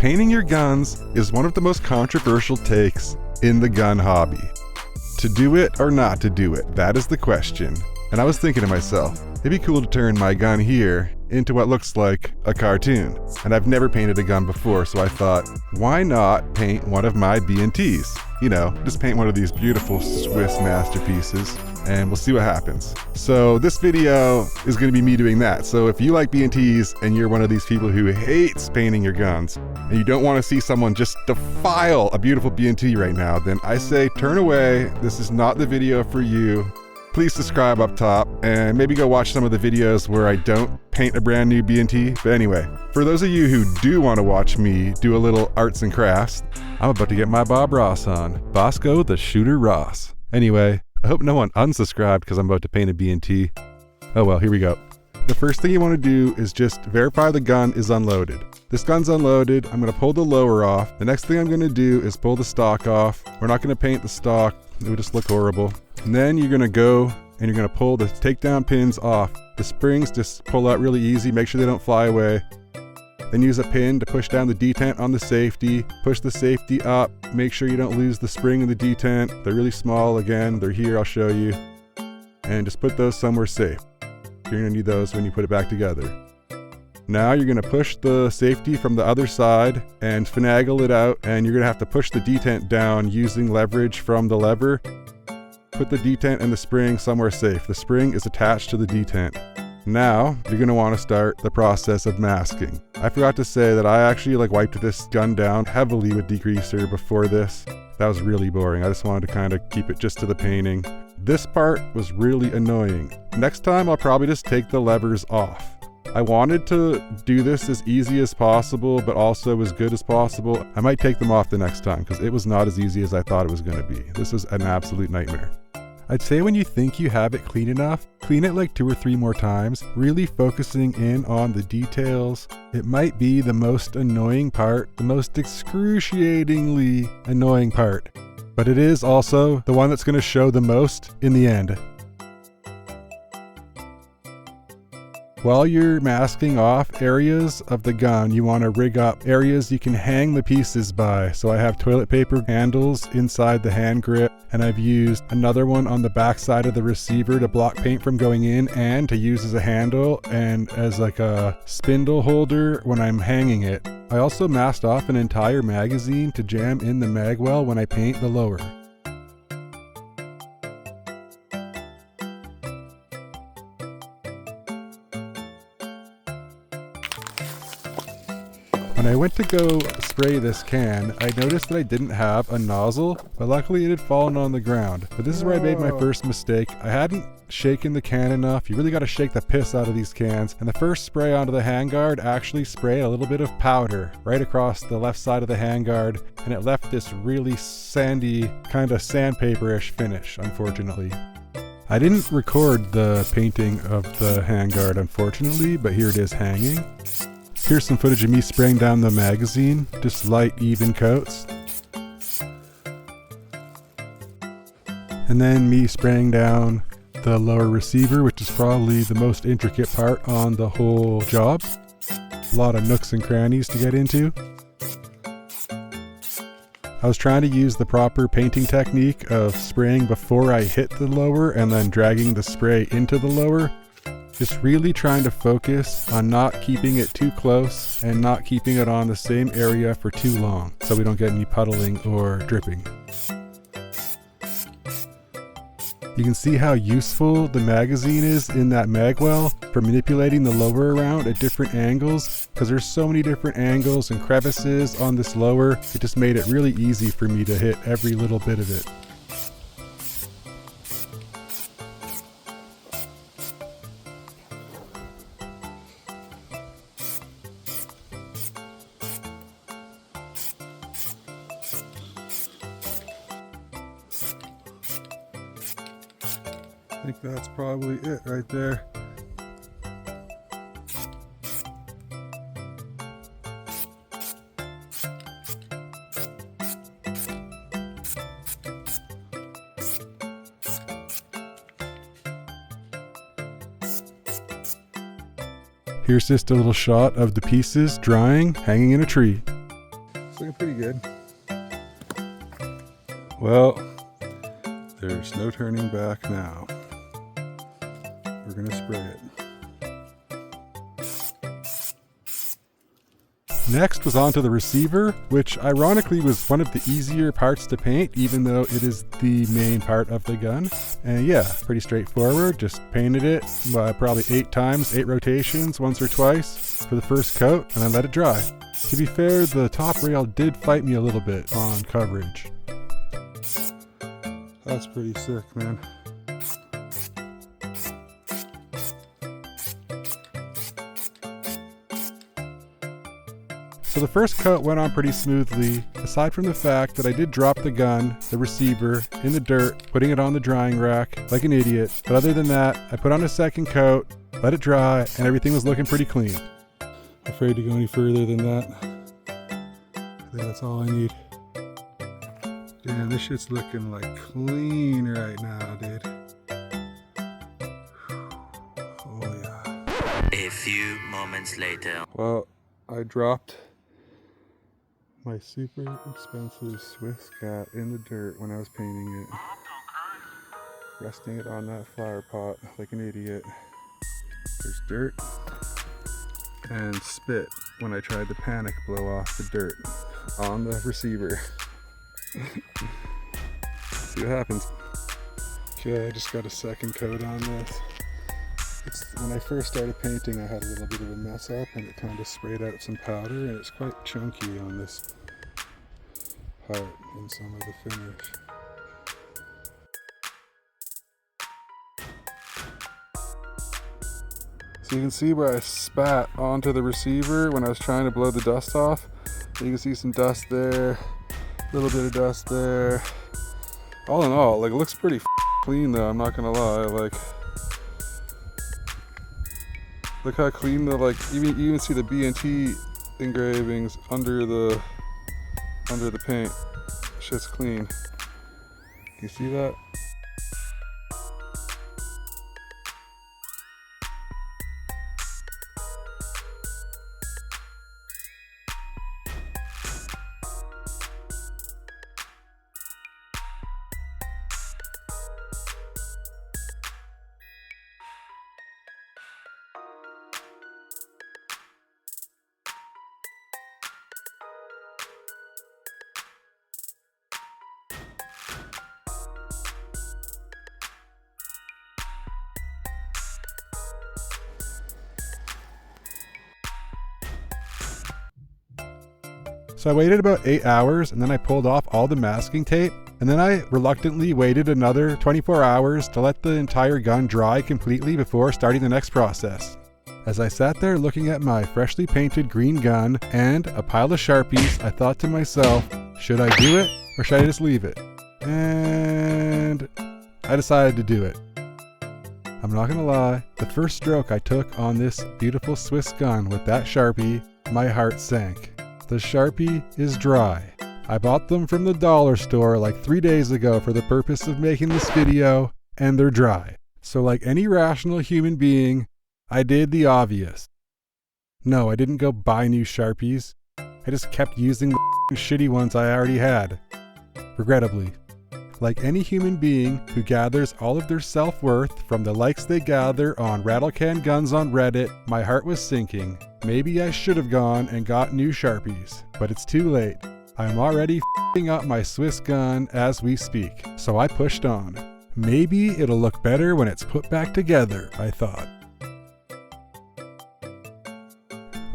painting your guns is one of the most controversial takes in the gun hobby. To do it or not to do it, that is the question. And I was thinking to myself, it'd be cool to turn my gun here into what looks like a cartoon. And I've never painted a gun before, so I thought, why not paint one of my B&Ts? You know, just paint one of these beautiful Swiss masterpieces, and we'll see what happens. So this video is going to be me doing that. So if you like B&Ts and you're one of these people who hates painting your guns, and you don't want to see someone just defile a beautiful B&T right now, then I say turn away. This is not the video for you. Please subscribe up top and maybe go watch some of the videos where I don't paint a brand new B&T. But anyway, for those of you who do want to watch me do a little arts and crafts, I'm about to get my Bob Ross on. Bosco the Shooter Ross. Anyway, I hope no one unsubscribed because I'm about to paint a B&T. Oh well, here we go. The first thing you want to do is just verify the gun is unloaded. This gun's unloaded. I'm going to pull the lower off. The next thing I'm going to do is pull the stock off. We're not going to paint the stock. It would just look horrible. And then you're going to go and you're going to pull the takedown pins off. The springs just pull out really easy. Make sure they don't fly away. Then use a pin to push down the detent on the safety. Push the safety up. Make sure you don't lose the spring and the detent. They're really small again. They're here, I'll show you. And just put those somewhere safe. You're going to need those when you put it back together. Now you're going to push the safety from the other side and finagle it out, and you're going to have to push the detent down using leverage from the lever. Put the detent and the spring somewhere safe. The spring is attached to the detent. Now you're going to want to start the process of masking. I forgot to say that I actually wiped this gun down heavily with degreaser before this. That was really boring. I just wanted to kind of keep it just to the painting. This part was really annoying. Next time I'll probably just take the levers off. I wanted to do this as easy as possible, but also as good as possible. I might take them off the next time because it was not as easy as I thought it was going to be. This was an absolute nightmare. I'd say when you think you have it clean enough, clean it like 2 or 3 more times, really focusing in on the details. It might be the most annoying part, the most excruciatingly annoying part, but it is also the one that's going to show the most in the end. While you're masking off areas of the gun, you want to rig up areas you can hang the pieces by. So I have toilet paper handles inside the hand grip, and I've used another one on the back side of the receiver to block paint from going in and to use as a handle and as like a spindle holder when I'm hanging it. I also masked off an entire magazine to jam in the mag well when I paint the lower. When I went to go spray this can, I noticed that I didn't have a nozzle, but luckily it had fallen on the ground. But this is where I made my first mistake. I hadn't shaken the can enough. You really got to shake the piss out of these cans. And the first spray onto the handguard actually sprayed a little bit of powder right across the left side of the handguard, and it left this really sandy, kind of sandpaper-ish finish, unfortunately. I didn't record the painting of the handguard, unfortunately, but here it is hanging. Here's some footage of me spraying down the magazine, just light, even coats. And then me spraying down the lower receiver, which is probably the most intricate part on the whole job. A lot of nooks and crannies to get into. I was trying to use the proper painting technique of spraying before I hit the lower and then dragging the spray into the lower. Just really trying to focus on not keeping it too close and not keeping it on the same area for too long so we don't get any puddling or dripping. You can see how useful the magazine is in that magwell for manipulating the lower around at different angles, because there's so many different angles and crevices on this lower. It just made it really easy for me to hit every little bit of it. I think that's probably it right there. Here's just a little shot of the pieces drying, hanging in a tree. looking pretty good. Well, there's no turning back now. We're gonna spray it. Next was onto the receiver, which ironically was one of the easier parts to paint, even though it is the main part of the gun. And yeah, pretty straightforward. Just painted it probably 8 times, 8 rotations, once or twice for the first coat, and then let it dry. To be fair, the top rail did fight me a little bit on coverage. That's pretty sick, man. So the first coat went on pretty smoothly, aside from the fact that I did drop the gun, the receiver, in the dirt, putting it on the drying rack like an idiot. But other than that, I put on a second coat, let it dry, and everything was looking pretty clean. Afraid to go any further than that. I think that's all I need. Damn, this shit's looking like clean right now, dude. Oh yeah. A few moments later. Well, I dropped my super expensive Swiss cat in the dirt when I was painting it. Resting it on that flower pot like an idiot. There's dirt and spit when I tried to panic blow off the dirt on the receiver. See what happens. Okay, I just got a second coat on this. When I first started painting, I had a little bit of a mess up and it kind of sprayed out some powder, and it's quite chunky on this part in some of the finish. So you can see where I spat onto the receiver when I was trying to blow the dust off. You can see some dust there, a little bit of dust there. All in all, like, it looks pretty clean though, I'm not gonna lie. Like, look how clean the, like, you even see the B&T engravings under the paint. Shit's clean. You see that? So I waited about 8 hours, and then I pulled off all the masking tape, and then I reluctantly waited another 24 hours to let the entire gun dry completely before starting the next process. As I sat there looking at my freshly painted green gun and a pile of Sharpies, I thought to myself, should I do it or should I just leave it? And I decided to do it. I'm not gonna lie, the first stroke I took on this beautiful Swiss gun with that Sharpie, my heart sank. The Sharpie is dry. I bought them from the dollar store like 3 days ago for the purpose of making this video, and they're dry. So like any rational human being, I did the obvious. No, I didn't go buy new Sharpies. I just kept using the shitty ones I already had. Regrettably. Like any human being who gathers all of their self-worth from the likes they gather on Rattlecan Guns on Reddit, my heart was sinking. Maybe I should have gone and got new Sharpies, but it's too late. I'm already f***ing up my Swiss gun as we speak, so I pushed on. Maybe it'll look better when it's put back together, I thought.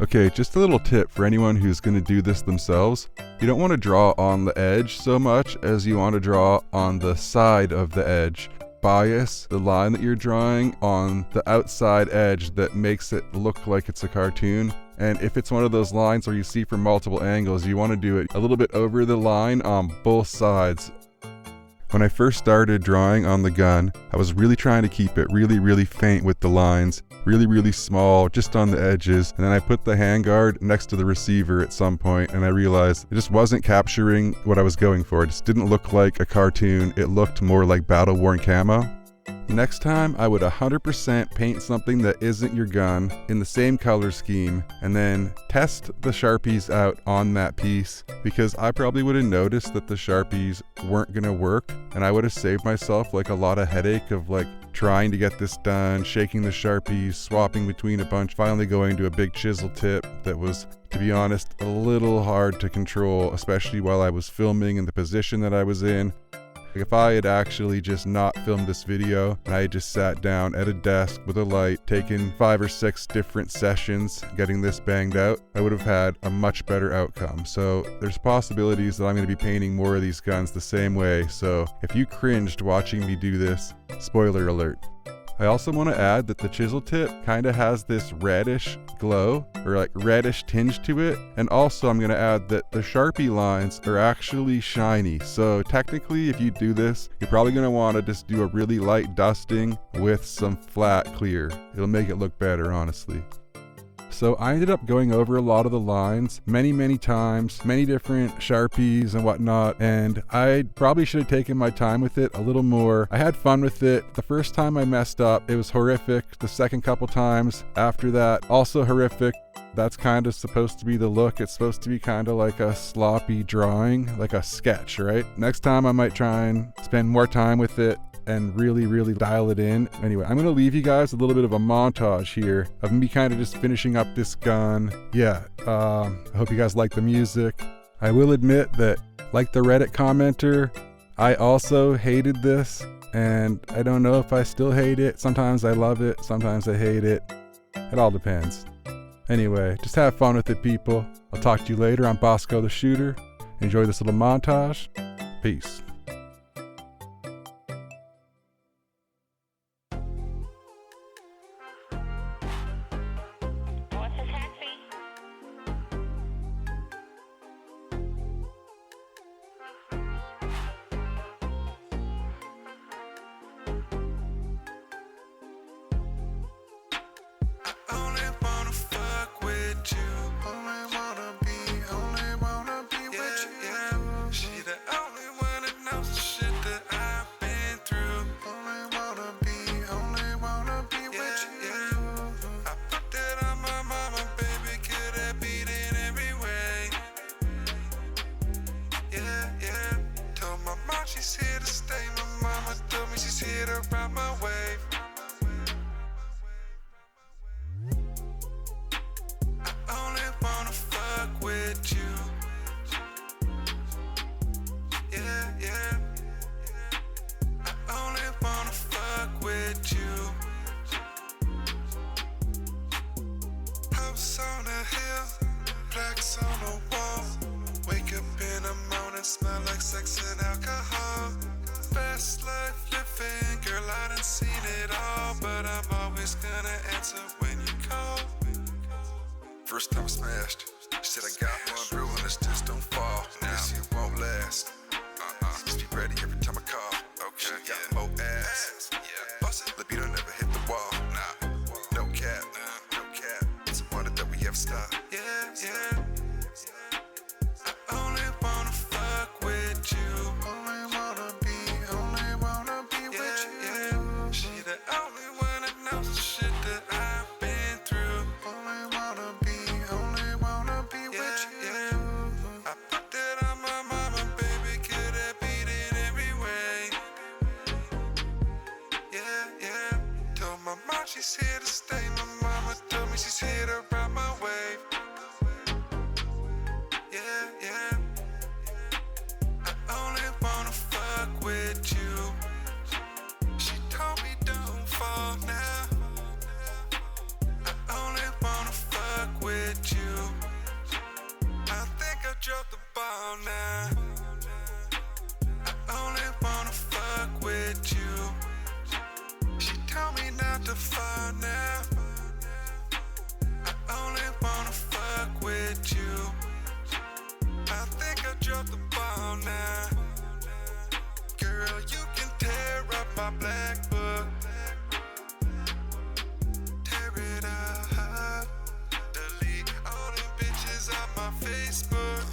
Okay, just a little tip for anyone who's going to do this themselves. You don't want to draw on the edge so much as you want to draw on the side of the edge. Bias the line that you're drawing on the outside edge that makes it look like it's a cartoon. And if it's one of those lines where you see from multiple angles, you want to do it a little bit over the line on both sides. When I first started drawing on the gun, I was really trying to keep it really faint with the lines, really small, just on the edges. And then I put the handguard next to the receiver at some point, and I realized it just wasn't capturing what I was going for. It just didn't look like a cartoon. It looked more like battle-worn camo. Next time, I would 100% paint something that isn't your gun in the same color scheme and then test the Sharpies out on that piece, because I probably would have noticed that the Sharpies weren't gonna work, and I would have saved myself like a lot of headache of like trying to get this done, shaking the Sharpies, swapping between a bunch, finally going to a big chisel tip that was, to be honest, a little hard to control, especially while I was filming in the position that I was in. If I had actually just not filmed this video and I had just sat down at a desk with a light, taken 5 or 6 different sessions getting this banged out, I would have had a much better outcome. So there's possibilities that I'm going to be painting more of these guns the same way. So if you cringed watching me do this, spoiler alert. I also want to add that the chisel tip kind of has this reddish glow or like reddish tinge to it. And also I'm going to add that the Sharpie lines are actually shiny. So technically if you do this, you're probably going to want to just do a really light dusting with some flat clear. It'll make it look better, honestly. So I ended up going over a lot of the lines many times, many different Sharpies and whatnot, and I probably should have taken my time with it a little more. I had fun with it. The first time I messed up, it was horrific. The second couple times after that, also horrific. That's kind of supposed to be the look. It's supposed to be kind of like a sloppy drawing, like a sketch, right? Next time I might try and spend more time with it and really dial it in. Anyway, I'm gonna leave you guys a little bit of a montage here of me kind of just finishing up this gun. Yeah, I hope you guys like the music. I will admit that, like the Reddit commenter, I also hated this, and I don't know if I still hate it. Sometimes I love it, sometimes I hate it. It all depends. Anyway, just have fun with it, people. I'll talk to you later. I'm Bosco the Shooter. Enjoy this little montage. Peace. She's here to stay, my mama told me she's here to ride my wave. I only wanna fuck with you. Yeah. I only wanna fuck with you. House on a hill, plaques on the wall. Wake up in the morning, smell like sex and alcohol. Best life living, girl, I done seen it all, but I'm always gonna answer when you call. First time I smashed, she said I got one rule and it's just don't fall. This year won't last. Just be ready every time I call. Okay, she got more ass. Bust it, libido never hit the wall. No cap. It's a wonder that we ever stop. Yeah. She's here to stay, my mama told me she's here to ride my wave. Yeah. I only wanna fuck with you. She told me don't fall now. I only wanna fuck with you. I think I dropped the ball now. I only wanna fuck with you. Tell me not to fall now. I only wanna fuck with you. I think I dropped the ball now. Girl, you can tear up my black book. Tear it up. Delete all them bitches off my Facebook.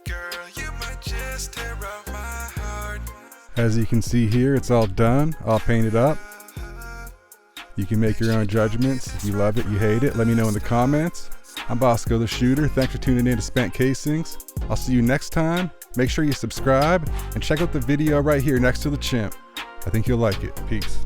Girl, you might just tear up As you can see here, it's all done, all painted up. You can make your own judgments. If you love it, you hate it, let me know in the comments. I'm Bosco the Shooter. Thanks for tuning in to Spent Casings. I'll see you next time. Make sure you subscribe and check out the video right here next to the chimp. I think you'll like it. Peace.